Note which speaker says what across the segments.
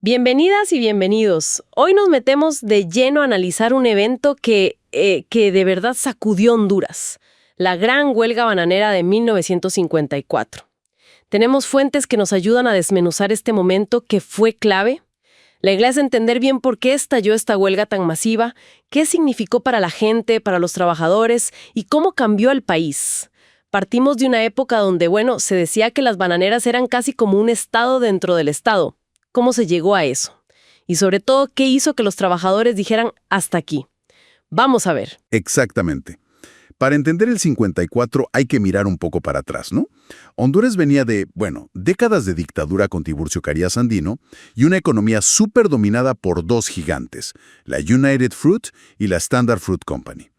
Speaker 1: Bienvenidas y bienvenidos. Hoy nos metemos de lleno a analizar un evento que de verdad sacudió Honduras, la gran huelga bananera de 1954. Tenemos fuentes que nos ayudan a desmenuzar este momento que fue clave. La idea es entender bien por qué estalló esta huelga tan masiva, qué significó para la gente, para los trabajadores y cómo cambió el país. Partimos de una época donde, se decía que las bananeras eran casi como un estado dentro del estado. ¿Cómo se llegó a eso? Y sobre todo, ¿qué hizo que los trabajadores dijeran hasta aquí? Vamos a ver.
Speaker 2: Exactamente. Para entender el 54 hay que mirar un poco para atrás, ¿no? Honduras venía de, décadas de dictadura con Tiburcio Carías Andino y una economía súper dominada por dos gigantes, la United Fruit y la Standard Fruit Company.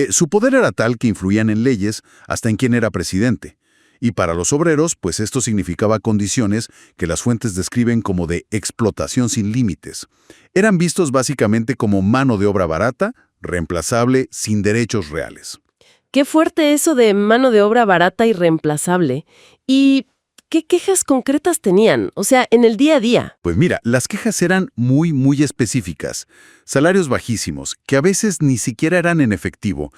Speaker 2: Su poder era tal que influían en leyes hasta en quién era presidente. Y para los obreros, pues esto significaba condiciones que las fuentes describen como de explotación sin límites. Eran vistos básicamente como mano de obra barata, reemplazable, sin derechos reales.
Speaker 1: Qué fuerte eso de mano de obra barata y reemplazable. ¿Y qué quejas concretas tenían? O sea, en el día a día.
Speaker 2: Pues mira, las quejas eran muy específicas. Salarios bajísimos, que a veces ni siquiera eran en efectivo,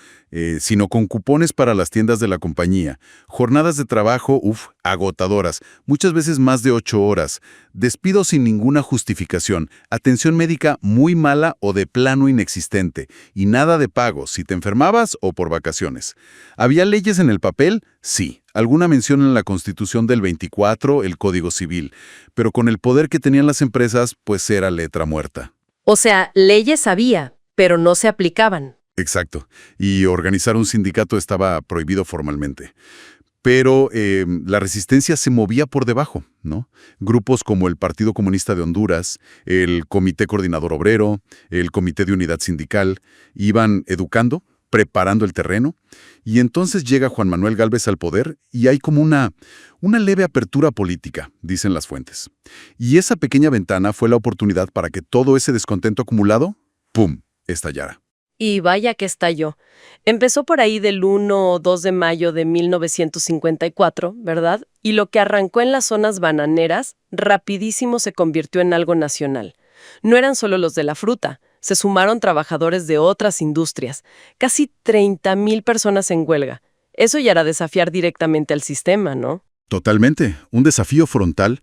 Speaker 2: sino con cupones para las tiendas de la compañía. Jornadas de trabajo, agotadoras, muchas veces más de 8 horas. Despidos sin ninguna justificación. Atención médica muy mala o de plano inexistente. Y nada de pago, si te enfermabas o por vacaciones. ¿Había leyes en el papel? Sí. Alguna mención en la Constitución del 24, el Código Civil. Pero con el poder que tenían las empresas, pues era letra muerta.
Speaker 1: O sea, leyes había, pero no se aplicaban.
Speaker 2: Exacto. Y organizar un sindicato estaba prohibido formalmente. Pero la resistencia se movía por debajo, ¿no? Grupos como el Partido Comunista de Honduras, el Comité Coordinador Obrero, el Comité de Unidad Sindical, iban educando, preparando el terreno, y entonces llega Juan Manuel Gálvez al poder y hay como una leve apertura política, dicen las fuentes. Y esa pequeña ventana fue la oportunidad para que todo ese descontento acumulado, ¡pum!, estallara.
Speaker 1: Y vaya que estalló. Empezó por ahí del 1 o 2 de mayo de 1954, ¿verdad? Y lo que arrancó en las zonas bananeras, rapidísimo se convirtió en algo nacional. No eran solo los de la fruta, se sumaron trabajadores de otras industrias, casi 30,000 personas en huelga. Eso ya era desafiar directamente al sistema, ¿no?
Speaker 2: Totalmente, un desafío frontal.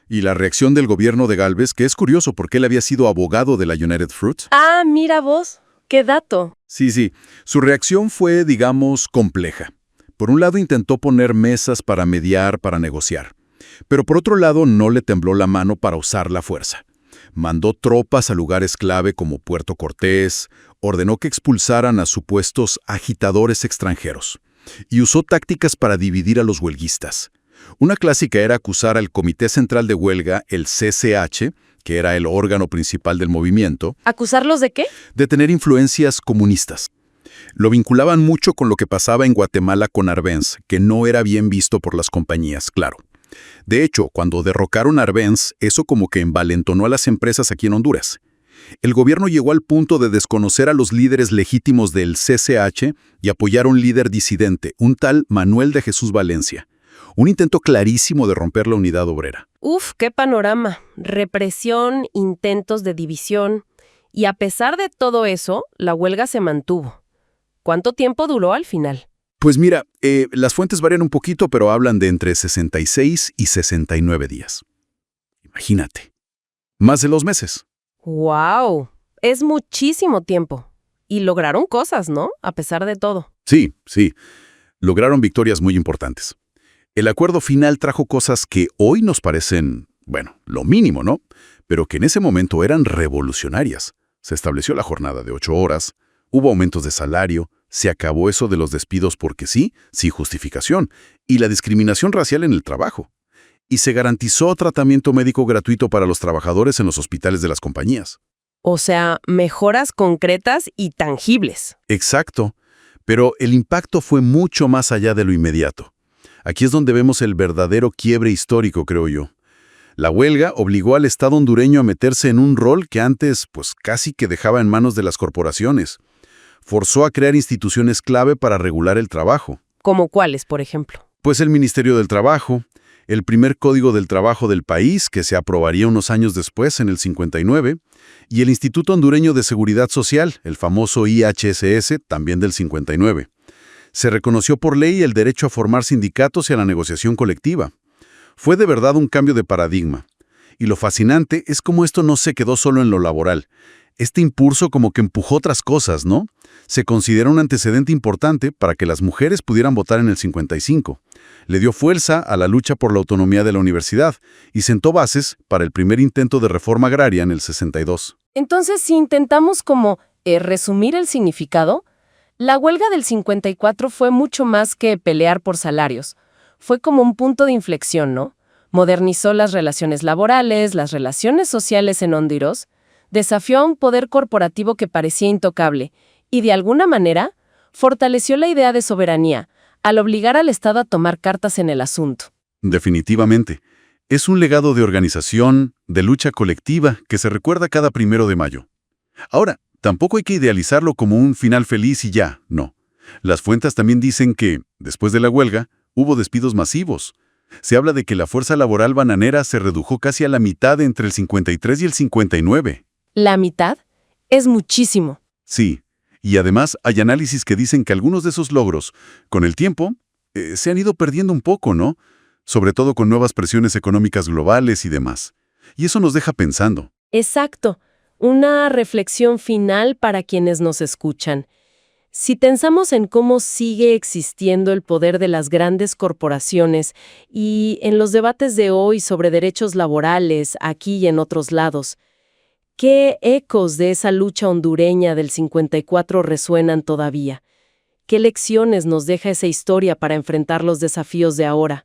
Speaker 2: Y la reacción del gobierno de Gálvez, que es curioso porque él había sido abogado de la United Fruit.
Speaker 1: Ah, mira vos. ¡Qué dato!
Speaker 2: Sí. Su reacción fue, digamos, compleja. Por un lado intentó poner mesas para mediar, para negociar. Pero por otro lado no le tembló la mano para usar la fuerza. Mandó tropas a lugares clave como Puerto Cortés, ordenó que expulsaran a supuestos agitadores extranjeros. Y usó tácticas para dividir a los huelguistas. Una clásica era acusar al Comité Central de Huelga, el CCH, que era el órgano principal del movimiento.
Speaker 1: ¿Acusarlos de qué?
Speaker 2: De tener influencias comunistas. Lo vinculaban mucho con lo que pasaba en Guatemala con Arbenz, que no era bien visto por las compañías, claro. De hecho, cuando derrocaron a Arbenz, eso como que envalentonó a las empresas aquí en Honduras. El gobierno llegó al punto de desconocer a los líderes legítimos del CCH y apoyar a un líder disidente, un tal Manuel de Jesús Valencia. Un intento clarísimo de romper la unidad obrera.
Speaker 1: ¡Qué panorama! Represión, intentos de división. Y a pesar de todo eso, la huelga se mantuvo. ¿Cuánto tiempo duró al final?
Speaker 2: Pues mira, las fuentes varían un poquito, pero hablan de entre 66 y 69 días. Imagínate. Más de 2 meses.
Speaker 1: ¡Wow! Es muchísimo tiempo. Y lograron cosas, ¿no? A pesar de todo.
Speaker 2: Sí. Lograron victorias muy importantes. El acuerdo final trajo cosas que hoy nos parecen, lo mínimo, ¿no? Pero que en ese momento eran revolucionarias. Se estableció la jornada de 8 horas, hubo aumentos de salario, se acabó eso de los despidos porque sí, sin justificación, y la discriminación racial en el trabajo. Y se garantizó tratamiento médico gratuito para los trabajadores en los hospitales de las compañías.
Speaker 1: O sea, mejoras concretas y tangibles.
Speaker 2: Exacto, pero el impacto fue mucho más allá de lo inmediato. Aquí es donde vemos el verdadero quiebre histórico, creo yo. La huelga obligó al Estado hondureño a meterse en un rol que antes, casi que dejaba en manos de las corporaciones. Forzó a crear instituciones clave para regular el trabajo.
Speaker 1: ¿Como cuáles, por ejemplo?
Speaker 2: Pues el Ministerio del Trabajo, el primer Código del Trabajo del país, que se aprobaría unos años después, en el 59, y el Instituto Hondureño de Seguridad Social, el famoso IHSS, también del 59. Se reconoció por ley el derecho a formar sindicatos y a la negociación colectiva. Fue de verdad un cambio de paradigma. Y lo fascinante es cómo esto no se quedó solo en lo laboral. Este impulso como que empujó otras cosas, ¿no? Se considera un antecedente importante para que las mujeres pudieran votar en el 55. Le dio fuerza a la lucha por la autonomía de la universidad y sentó bases para el primer intento de reforma agraria en el 62.
Speaker 1: Entonces, si intentamos como resumir el significado, la huelga del 54 fue mucho más que pelear por salarios. Fue como un punto de inflexión, ¿no? Modernizó las relaciones laborales, las relaciones sociales en Honduras, desafió a un poder corporativo que parecía intocable y, de alguna manera, fortaleció la idea de soberanía, al obligar al Estado a tomar cartas en el asunto.
Speaker 2: Definitivamente. Es un legado de organización, de lucha colectiva, que se recuerda cada 1 de mayo. Ahora, tampoco hay que idealizarlo como un final feliz y ya, no. Las fuentes también dicen que, después de la huelga, hubo despidos masivos. Se habla de que la fuerza laboral bananera se redujo casi a la mitad entre el 53 y el 59.
Speaker 1: ¿La mitad? Es muchísimo.
Speaker 2: Sí, y además hay análisis que dicen que algunos de esos logros, con el tiempo, se han ido perdiendo un poco, ¿no? Sobre todo con nuevas presiones económicas globales y demás. Y eso nos deja pensando.
Speaker 1: Exacto. Una reflexión final para quienes nos escuchan. Si pensamos en cómo sigue existiendo el poder de las grandes corporaciones y en los debates de hoy sobre derechos laborales aquí y en otros lados, ¿qué ecos de esa lucha hondureña del 54 resuenan todavía? ¿Qué lecciones nos deja esa historia para enfrentar los desafíos de ahora?